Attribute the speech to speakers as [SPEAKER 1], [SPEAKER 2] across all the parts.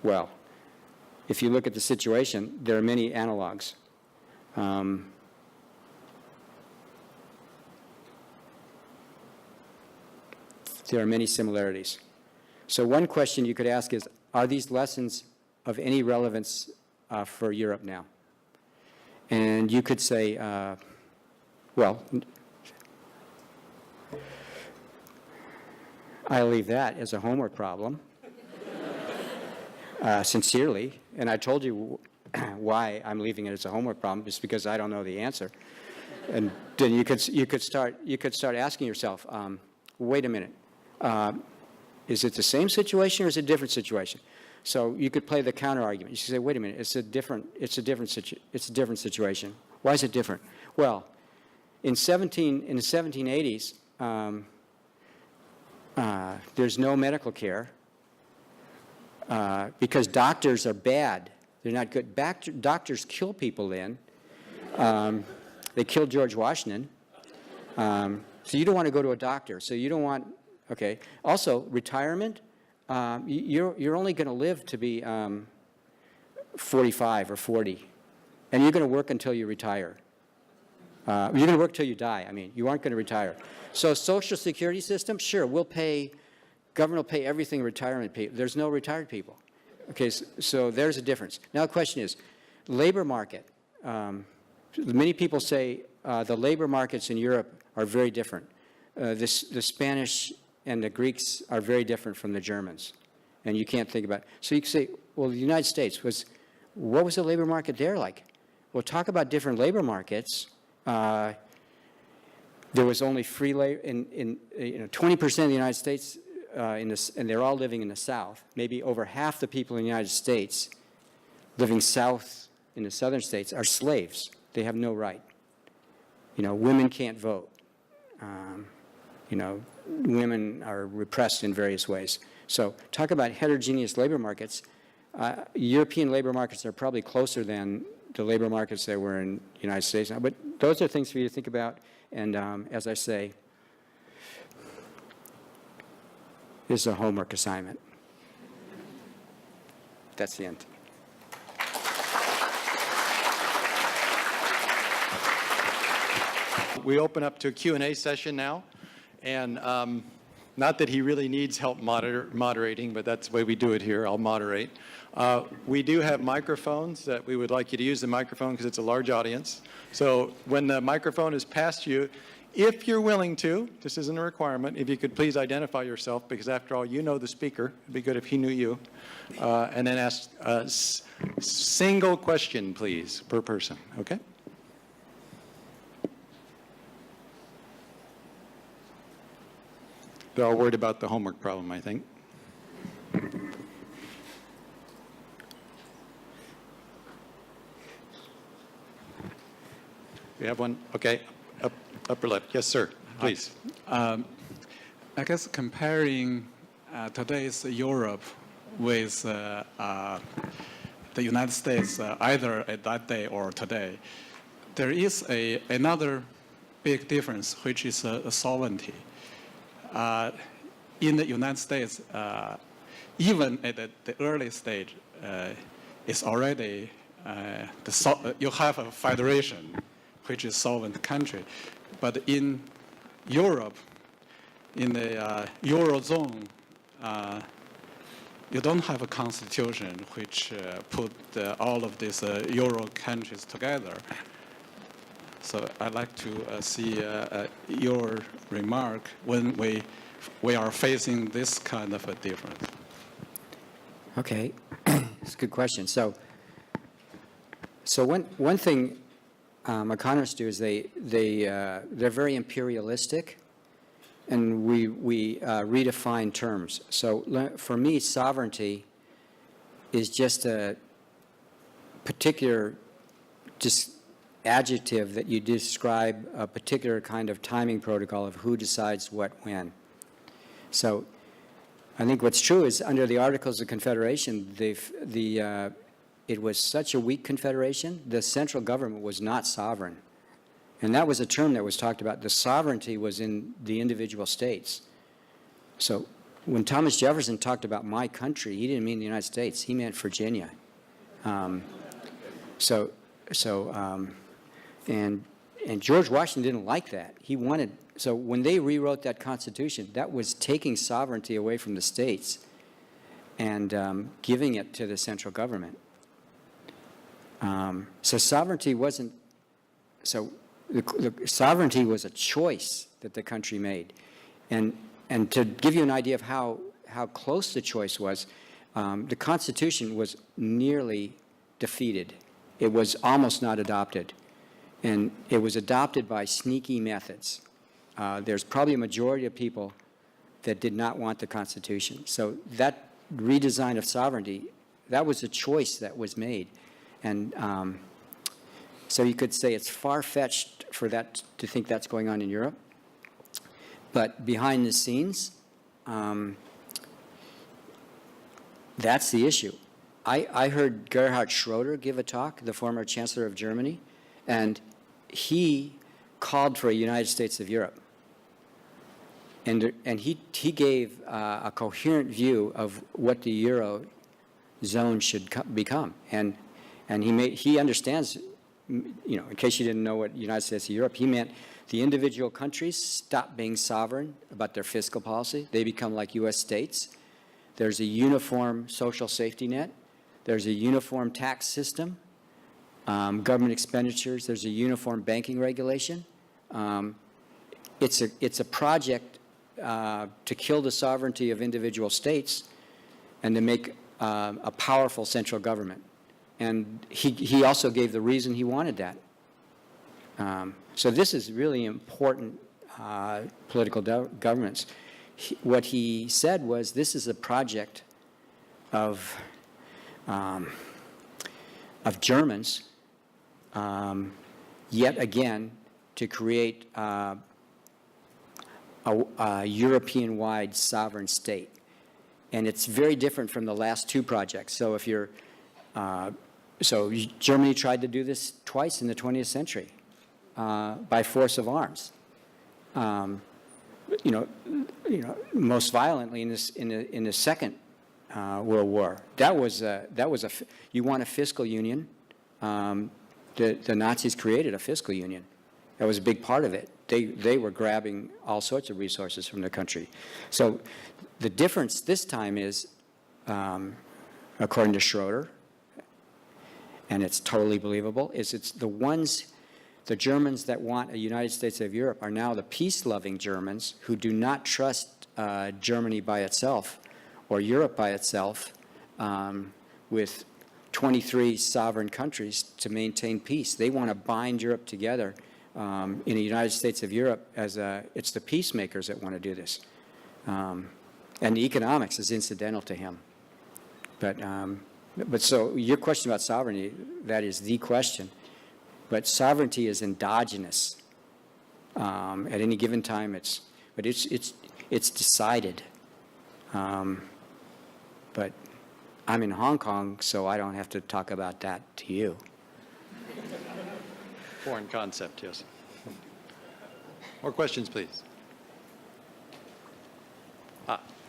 [SPEAKER 1] Well, if you look at the situation, there are many analogs. There are many similarities. So one question you could ask is, are these lessons of any relevance for Europe now? And you could say, well, I leave that as a homework problem, sincerely. And I told you why I'm leaving it as a homework problem, just because I don't know the answer. And then you could start asking yourself, wait a minute, is it the same situation or is it a different situation? So you could play the counter argument. You should say, wait a minute, it's a different situation. Why is it different? Well, in the 1780s, there's no medical care because doctors are bad. They're not good. Doctors kill people then. They killed George Washington. So you don't want to go to a doctor. So you don't want, okay. Also, retirement, you're only going to live to be 45 or 40. And you're going to work until you retire. You're going to work till you die. I mean, you aren't going to retire. So Social Security system, sure, government will pay everything retirement people. There's no retired people. Okay, so there's a difference. Now the question is, labor market. Many people say the labor markets in Europe are very different. The Spanish and the Greeks are very different from the Germans. And you can't think about it. So you can say, well, the United States, what was the labor market there like? Well, talk about different labor markets. There was only free labor in 20% of the United States, and they're all living in the South. Maybe over half the people in the United States living south in the southern states are slaves. They have no right. Women can't vote. Women are repressed in various ways. So talk about heterogeneous labor markets. European labor markets are probably closer than the labor markets that were in the United States now. But those are things for you to think about. And as I say, this is a homework assignment. That's the end.
[SPEAKER 2] We open up to a Q&A session now. And not that he really needs help moderating, but that's the way we do it here. I'll moderate. We do have microphones that we would like you to use the microphone because it's a large audience. So when the microphone is passed to you, if you're willing to, this isn't a requirement, if you could please identify yourself, because after all, you know the speaker. It'd be good if he knew you. And then ask a single question, please, per person. Okay? They're all worried about the homework problem, I think. We have one? Okay. Upper left. Yes, sir. Please.
[SPEAKER 3] I guess comparing today's Europe with the United States, either at that day or today, there is another big difference, which is sovereignty. In the United States, even at the early stage, it's already you have a federation, which is sovereign country. But in Europe, in the Eurozone, you don't have a constitution which put all of these Euro countries together. So I'd like to see your remark when we are facing this kind of a difference.
[SPEAKER 1] Okay, it's a good question. So one thing economists do is they're very imperialistic, and we redefine terms. So for me, sovereignty is just a particular adjective that you describe a particular kind of timing protocol of who decides what when. So I think what's true is under the Articles of Confederation, it was such a weak confederation, the central government was not sovereign. And that was a term that was talked about. The sovereignty was in the individual states. So when Thomas Jefferson talked about my country, he didn't mean the United States. He meant Virginia. And George Washington didn't like that. He wanted, so when they rewrote that Constitution, that was taking sovereignty away from the states and giving it to the central government. So sovereignty wasn't, so the sovereignty was a choice that the country made. And to give you an idea of how close the choice was, the Constitution was nearly defeated. It was almost not adopted. And it was adopted by sneaky methods. There's probably a majority of people that did not want the Constitution. So that redesign of sovereignty, that was a choice that was made. And so you could say it's far-fetched for that to think that's going on in Europe. But behind the scenes, that's the issue. I heard Gerhard Schroeder give a talk, the former Chancellor of Germany, and he called for a United States of Europe. And he gave a coherent view of what the Eurozone should become. And he understands, in case you didn't know what United States of Europe, he meant the individual countries stop being sovereign about their fiscal policy. They become like U.S. states. There's a uniform social safety net. There's a uniform tax system, government expenditures. There's a uniform banking regulation. It's a project to kill the sovereignty of individual states and to make a powerful central government. And he also gave the reason he wanted that. So this is really important political governance. What he said was, this is a project of Germans, yet again, to create a European-wide sovereign state. And it's very different from the last two projects. So if you're, so Germany tried to do this twice in the 20th century by force of arms. Most violently in the Second World War. That was you want a fiscal union. The Nazis created a fiscal union. That was a big part of it. They were grabbing all sorts of resources from the country. So the difference this time is, according to Schroeder, and it's totally believable, is it's the Germans that want a United States of Europe are now the peace-loving Germans who do not trust Germany by itself or Europe by itself with 23 sovereign countries to maintain peace. They want to bind Europe together in a United States of Europe it's the peacemakers that want to do this. And the economics is incidental to him. But so your question about sovereignty, that is the question. But sovereignty is endogenous. At any given time, it's decided. But I'm in Hong Kong, so I don't have to talk about that to you.
[SPEAKER 2] Foreign concept, yes. More questions, please.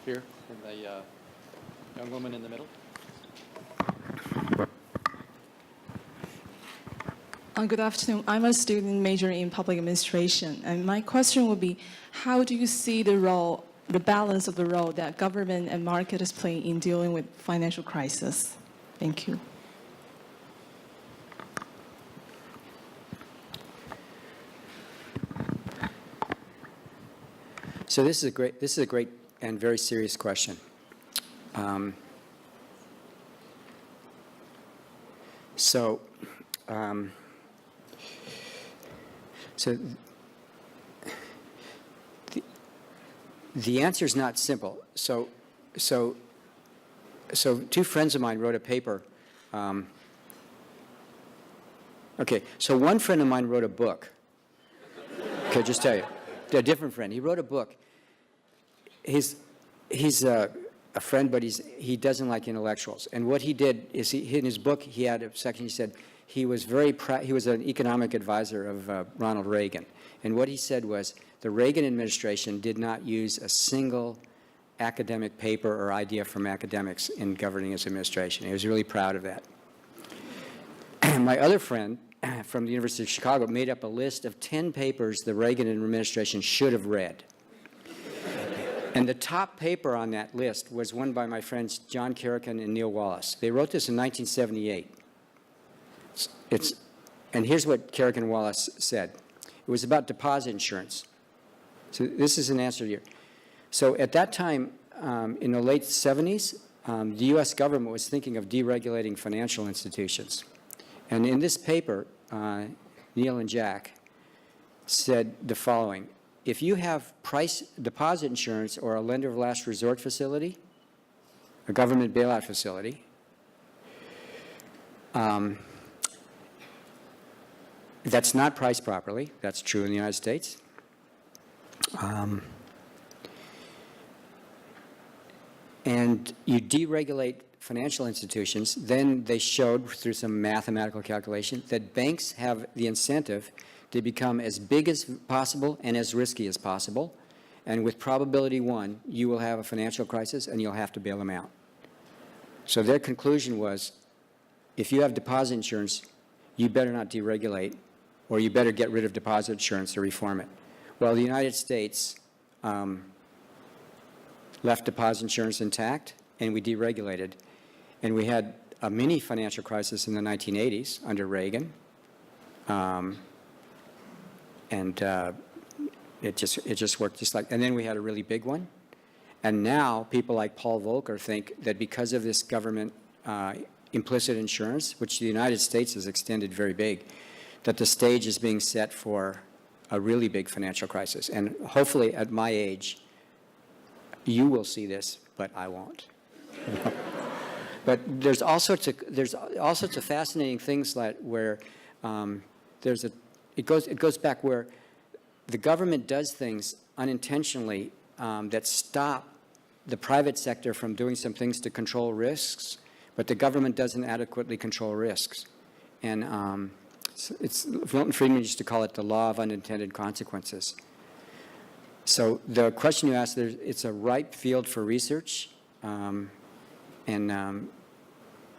[SPEAKER 2] Here, from the young woman in the middle.
[SPEAKER 4] Good afternoon. I'm a student majoring in public administration, and my question would be, how do you see the balance of the role that government and market is playing in dealing with financial crisis? Thank you.
[SPEAKER 1] So this is a great and very serious question. So the answer is not simple. So two friends of mine wrote a paper. Okay, so one friend of mine wrote a book. Okay, just tell you, a different friend. He wrote a book. He's a friend, but he doesn't like intellectuals. And what he did is in his book he had a section. He said he was an economic advisor of Ronald Reagan. And what he said was the Reagan administration did not use a single academic paper or idea from academics in governing his administration. He was really proud of that. My other friend from the University of Chicago made up a list of 10 papers the Reagan administration should have read. And the top paper on that list was one by my friends John Carrican and Neil Wallace. They wrote this in 1978. And here's what Carrican and Wallace said. It was about deposit insurance. So this is an answer here. So at that time, in the late 70s, the U.S. government was thinking of deregulating financial institutions. And in this paper, Neil and Jack said the following. If you have price deposit insurance or a lender of last resort facility, a government bailout facility, that's not priced properly. That's true in the United States. And you deregulate financial institutions, then they showed through some mathematical calculation that banks have the incentive to become as big as possible and as risky as possible. And with probability 1, you will have a financial crisis and you'll have to bail them out. So their conclusion was, if you have deposit insurance, you better not deregulate, or you better get rid of deposit insurance or reform it. Well, the United States left deposit insurance intact, and we deregulated. And we had a mini financial crisis in the 1980s under Reagan. It just worked just like, and then we had a really big one. And now people like Paul Volcker think that because of this government implicit insurance, which the United States has extended very big, that the stage is being set for a really big financial crisis. And hopefully at my age, you will see this, but I won't. But there's all sorts of fascinating things like where it goes back where the government does things unintentionally that stop the private sector from doing some things to control risks, but the government doesn't adequately control risks. And Milton Friedman used to call it the law of unintended consequences. So the question you asked, it's a ripe field for research.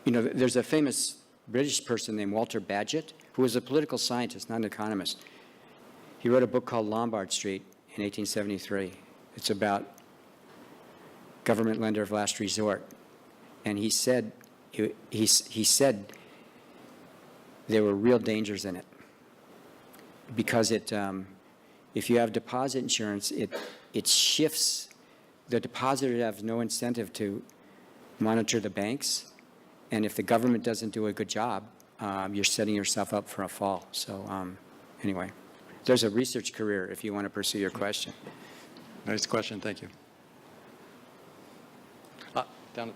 [SPEAKER 1] There's a famous British person named Walter Bagehot, who was a political scientist, not an economist. He wrote a book called Lombard Street in 1873. It's about government lender of last resort. And he said there were real dangers in it because if you have deposit insurance, it shifts. The depositor has no incentive to monitor the banks, and if the government doesn't do a good job, you're setting yourself up for a fall. So anyway, there's a research career if you want to pursue your question.
[SPEAKER 2] Nice question, thank you. Down.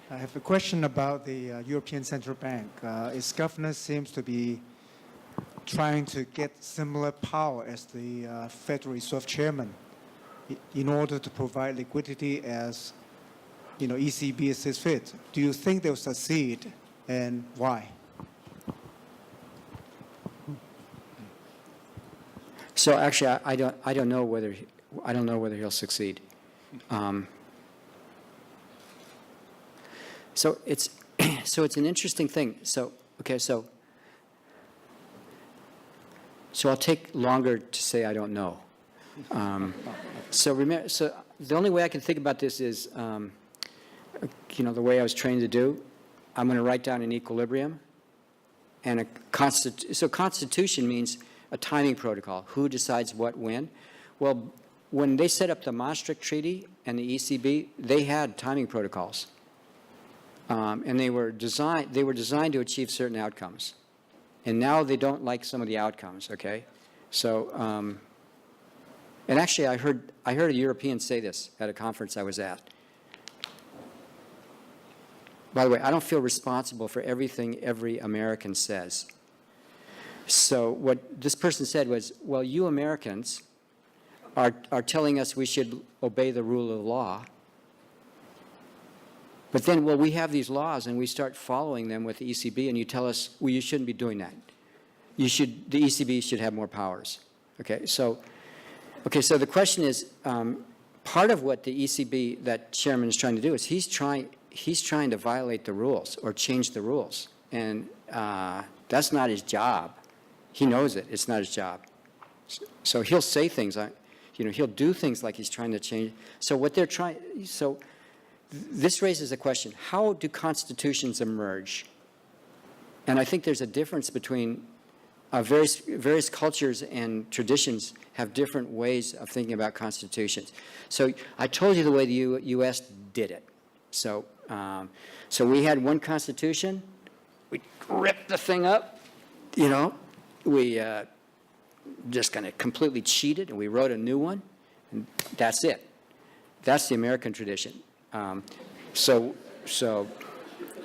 [SPEAKER 5] I have a question about the European Central Bank. Its governor seems to be trying to get similar power as the Federal Reserve Chairman in order to provide liquidity as ECB sees fit. Do you think they'll succeed, and why?
[SPEAKER 1] So actually, I don't know whether he'll succeed. So it's an interesting thing. So I'll take longer to say I don't know. So the only way I can think about this is, the way I was trained to do. I'm going to write down an equilibrium, and so constitution means a timing protocol. Who decides what when? Well, when they set up the Maastricht Treaty and the ECB, they had timing protocols. And they were designed to achieve certain outcomes. And now they don't like some of the outcomes, okay? So, and actually I heard a European say this at a conference I was at. By the way, I don't feel responsible for everything every American says. So what this person said was, well, you Americans are telling us we should obey the rule of law. But then, we have these laws and we start following them with the ECB, and you tell us, well, you shouldn't be doing that. the ECB should have more powers. Okay, so the question is, part of what the ECB, that chairman is trying to do is he's trying to violate the rules or change the rules. And that's not his job. He knows it. It's not his job. So he'll say things, he'll do things like he's trying to change. So what they're trying, so this raises a question. How do constitutions emerge? And I think there's a difference between various cultures and traditions have different ways of thinking about constitutions. So I told you the way the U.S. did it. So we had one constitution. We ripped the thing up. We just kind of completely cheated, and we wrote a new one, and that's it. That's the American tradition. And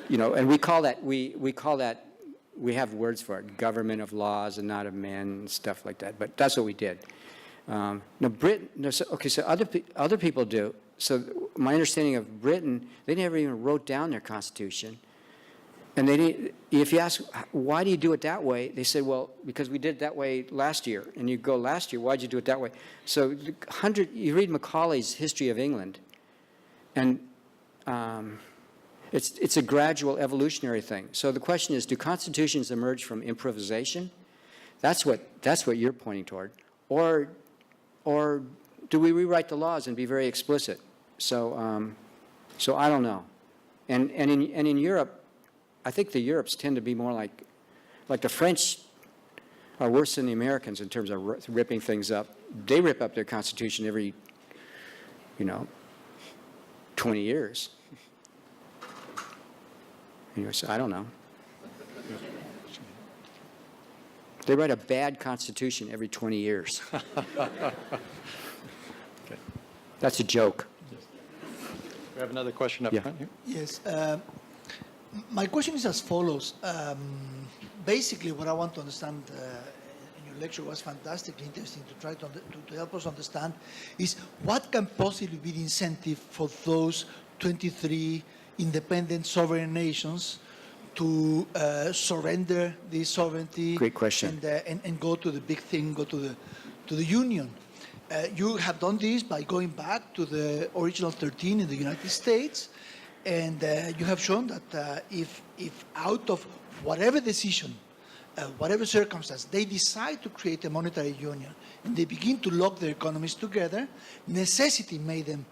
[SPEAKER 1] we call that we have words for it, government of laws and not of men, and stuff like that. But that's what we did. So other people do. So my understanding of Britain, they never even wrote down their constitution. And if you ask, why do you do it that way? They said, well, because we did it that way last year. And you go, last year, why'd you do it that way? So you read Macaulay's History of England, and it's a gradual evolutionary thing. So the question is, do constitutions emerge from improvisation? That's what you're pointing toward. Or do we rewrite the laws and be very explicit? So I don't know. And in Europe, I think the Europes tend to be more like the French are worse than the Americans in terms of ripping things up. They rip up their constitution every, 20 years. Anyway, so I don't know. They write a bad constitution every 20 years.
[SPEAKER 2] Okay.
[SPEAKER 1] That's a joke.
[SPEAKER 2] We have another question up front here.
[SPEAKER 6] Yes. My question is as follows. Basically, what I want to understand in your lecture was fantastically interesting to try to help us understand is what can possibly be the incentive for those 23 independent sovereign nations to surrender this sovereignty.
[SPEAKER 1] Great question.
[SPEAKER 6] And go to the big thing, go to the union. You have done this by going back to the original 13 in the United States. And you have shown that if out of whatever decision, whatever circumstance, they decide to create a monetary union and they begin to lock their economies together, necessity made them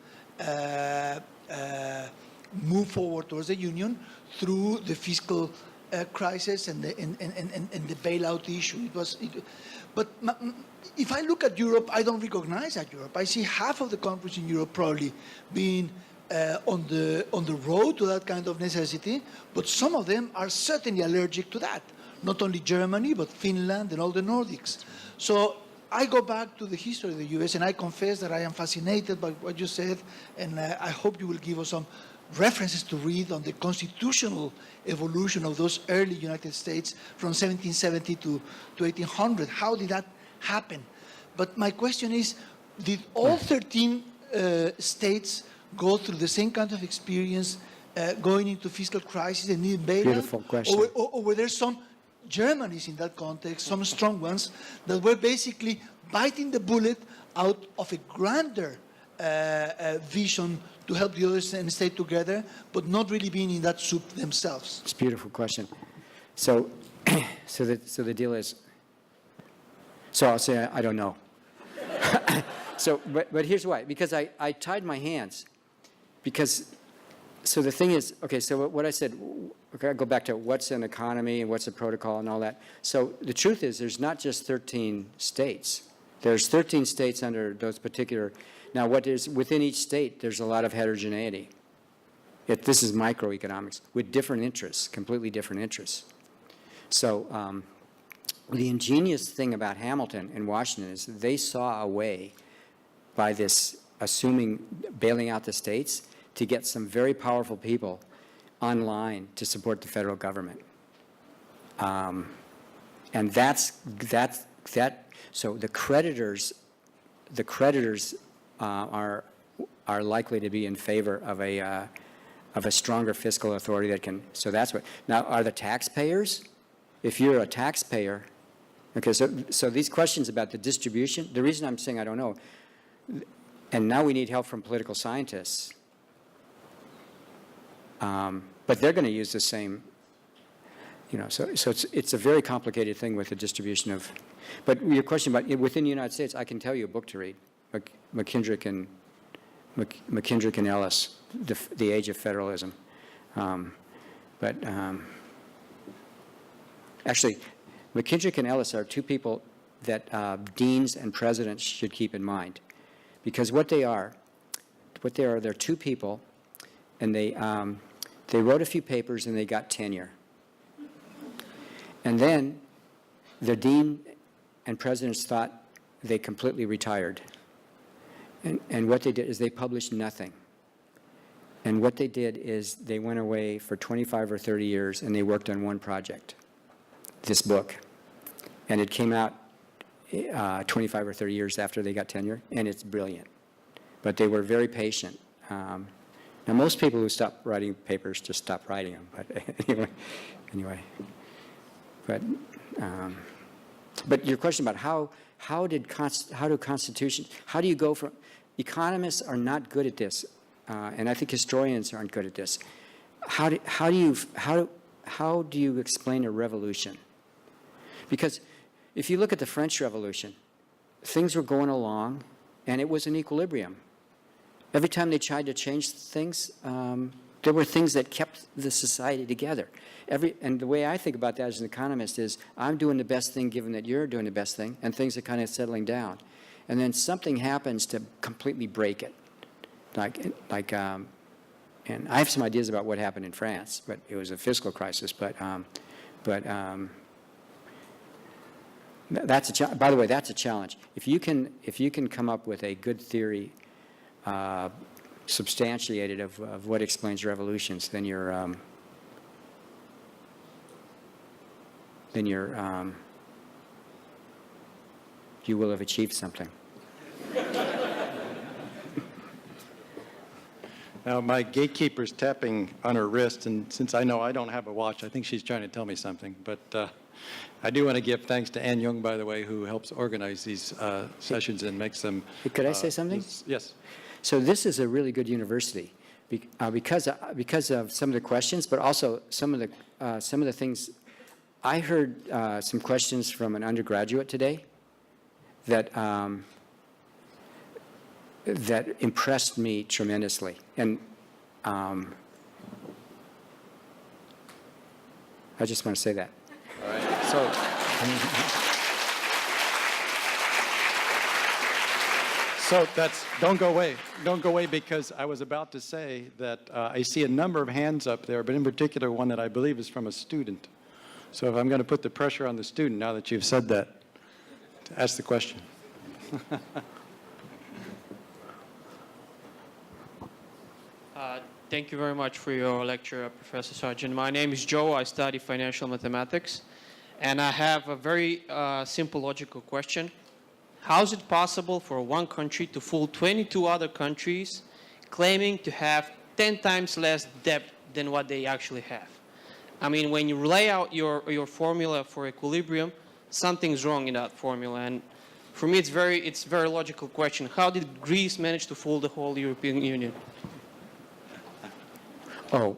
[SPEAKER 6] move forward towards the union through the fiscal crisis and the bailout issue. But if I look at Europe, I don't recognize that Europe. I see half of the countries in Europe probably being on the road to that kind of necessity, but some of them are certainly allergic to that. Not only Germany, but Finland and all the Nordics. So I go back to the history of the U.S. and I confess that I am fascinated by what you said, and I hope you will give us some references to read on the constitutional evolution of those early United States from 1770 to 1800. How did that happen? But my question is, did all 13 states go through the same kind of experience going into fiscal crisis and needing bailout?
[SPEAKER 1] Beautiful question.
[SPEAKER 6] Or were there some Germanys in that context, some strong ones, that were basically biting the bullet out of a grander vision to help the others and stay together, but not really being in that soup themselves?
[SPEAKER 1] It's a beautiful question. So the deal is, so I'll say I don't know. But here's why. Because I tied my hands. So the thing is, okay, so what I said, okay, I go back to what's an economy and what's a protocol and all that. So the truth is there's not just 13 states. There's 13 states under those particular, now what is, within each state, there's a lot of heterogeneity. This is microeconomics with different interests, completely different interests. So the ingenious thing about Hamilton and Washington is they saw a way by this bailing out the states to get some very powerful people online to support the federal government. And so the creditors are likely to be in favor of a stronger fiscal authority that can, so that's what, now are the taxpayers, if you're a taxpayer Okay, so these questions about the distribution, the reason I'm saying I don't know, and now we need help from political scientists, but they're going to use the same, so it's a very complicated thing with the distribution of, but your question about within the United States, I can tell you a book to read, McKendrick and Ellis, The Age of Federalism. Actually, McKendrick and Ellis are two people that deans and presidents should keep in mind, because they're two people, and they wrote a few papers and they got tenure, and then the dean and presidents thought they completely retired, and what they did is they published nothing. And what they did is they went away for 25 or 30 years and they worked on one project, this book. And it came out 25 or 30 years after they got tenure, and it's brilliant. But they were very patient. Now, most people who stop writing papers just stop writing them. But anyway. But your question about how do you go from, economists are not good at this, and I think historians aren't good at this. How do you explain a revolution? Because if you look at the French Revolution, things were going along, and it was an equilibrium. Every time they tried to change things, there were things that kept the society together. And the way I think about that as an economist is, I'm doing the best thing given that you're doing the best thing, and things are kind of settling down. And then something happens to completely break it. And I have some ideas about what happened in France, but it was a fiscal crisis. By the way, that's a challenge. If you can come up with a good theory, substantiated of what explains revolutions, then you will have achieved something.
[SPEAKER 2] Now, my gatekeeper's tapping on her wrist, and since I know I don't have a watch, I think she's trying to tell me something. But I do want to give thanks to Ann Young, by the way, who helps organize these sessions and makes them.
[SPEAKER 1] Could I say something?
[SPEAKER 2] Yes.
[SPEAKER 1] So this is a really good university because of some of the questions, but also some of the things. I heard some questions from an undergraduate today that impressed me tremendously, and I just want to say that.
[SPEAKER 2] All right. So. So don't go away. Don't go away, because I was about to say that I see a number of hands up there, but in particular one that I believe is from a student. So if I'm going to put the pressure on the student, now that you've said that, to ask the question.
[SPEAKER 7] Thank you very much for your lecture, Professor Sargent. My name is Joe. I study financial mathematics. And I have a very simple logical question. How is it possible for one country to fool 22 other countries claiming to have 10 times less debt than what they actually have? I mean, when you lay out your formula for equilibrium, something's wrong in that formula. And for me, it's a very logical question. How did Greece manage to fool the whole European Union?
[SPEAKER 1] Oh.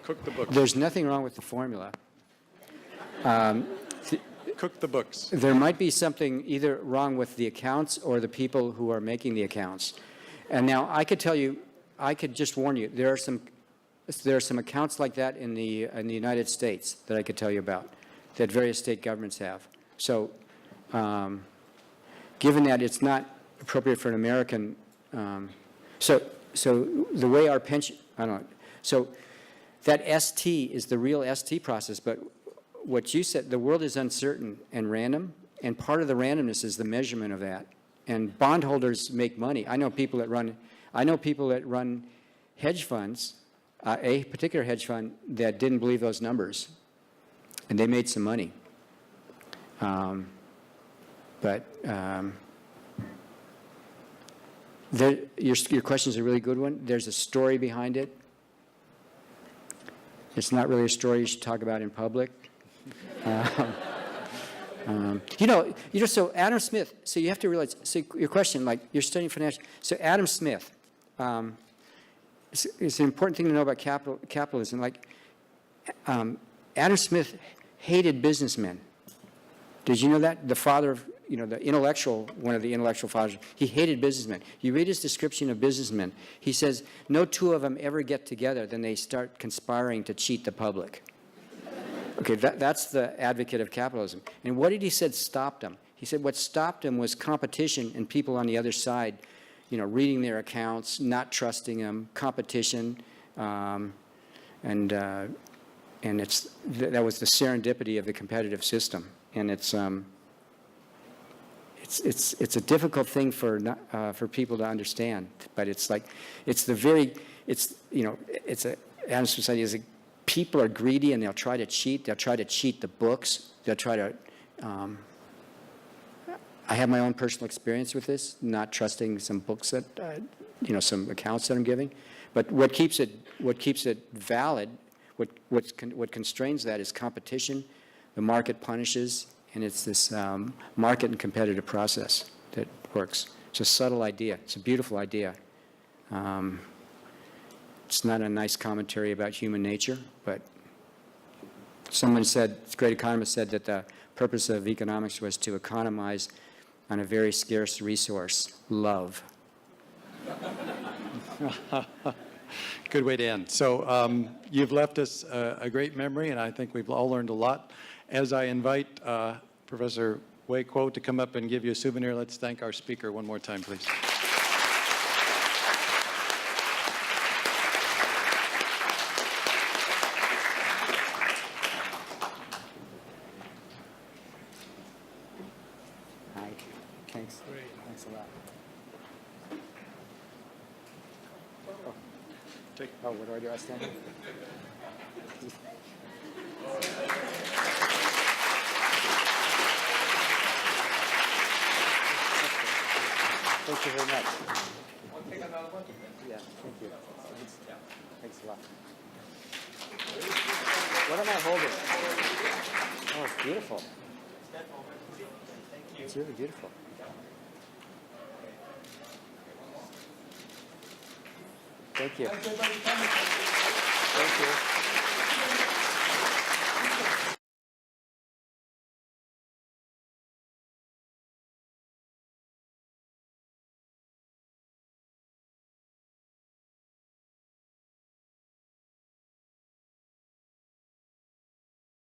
[SPEAKER 2] Cook the books.
[SPEAKER 1] There's nothing wrong with the formula.
[SPEAKER 2] Cook the books.
[SPEAKER 1] There might be something either wrong with the accounts or the people who are making the accounts. And now I could tell you, I could just warn you, there are some accounts like that in the United States that I could tell you about, that various state governments have. So given that it's not appropriate for an American, so the way our pension, I don't know, so that ST is the real ST process, but what you said, the world is uncertain and random, and part of the randomness is the measurement of that. And bondholders make money. I know people that run hedge funds, a particular hedge fund that didn't believe those numbers, and they made some money. Your question is a really good one. There's a story behind it. It's not really a story you should talk about in public. So Adam Smith, so you have to realize, so your question, like, you're studying financial, so Adam Smith, it's an important thing to know about capitalism. Like, Adam Smith hated businessmen. Did you know that? The father of, the intellectual, one of the intellectual fathers, he hated businessmen. You read his description of businessmen, he says, no two of them ever get together, then they start conspiring to cheat the public. Okay, that's the advocate of capitalism. And what did he say stopped him? He said what stopped him was competition and people on the other side, reading their accounts, not trusting them, competition, and that was the serendipity of the competitive system. And it's a difficult thing for people to understand, but Adam society is people are greedy and they'll try to cheat. They'll try to cheat the books. They'll try to. I have my own personal experience with this, not trusting some books that, some accounts that I'm giving. But what keeps it valid, what constrains that is competition. The market punishes, and it's this market and competitive process that works. It's a subtle idea. It's a beautiful idea. It's not a nice commentary about human nature, but someone said, a great economist said that the purpose of economics was to economize on a very scarce resource, love.
[SPEAKER 2] Good way to end. So you've left us a great memory, and I think we've all learned a lot. As I invite Professor Wei Kuo to come up and give you a souvenir, let's thank our speaker one more time, please.
[SPEAKER 1] Hi. Thanks. Thanks a lot. Oh, what do I stand here? Thank you very much. Yeah, thank you. Thanks a lot. What am I holding? Oh, it's beautiful. It's really beautiful. Thank you. Thank you.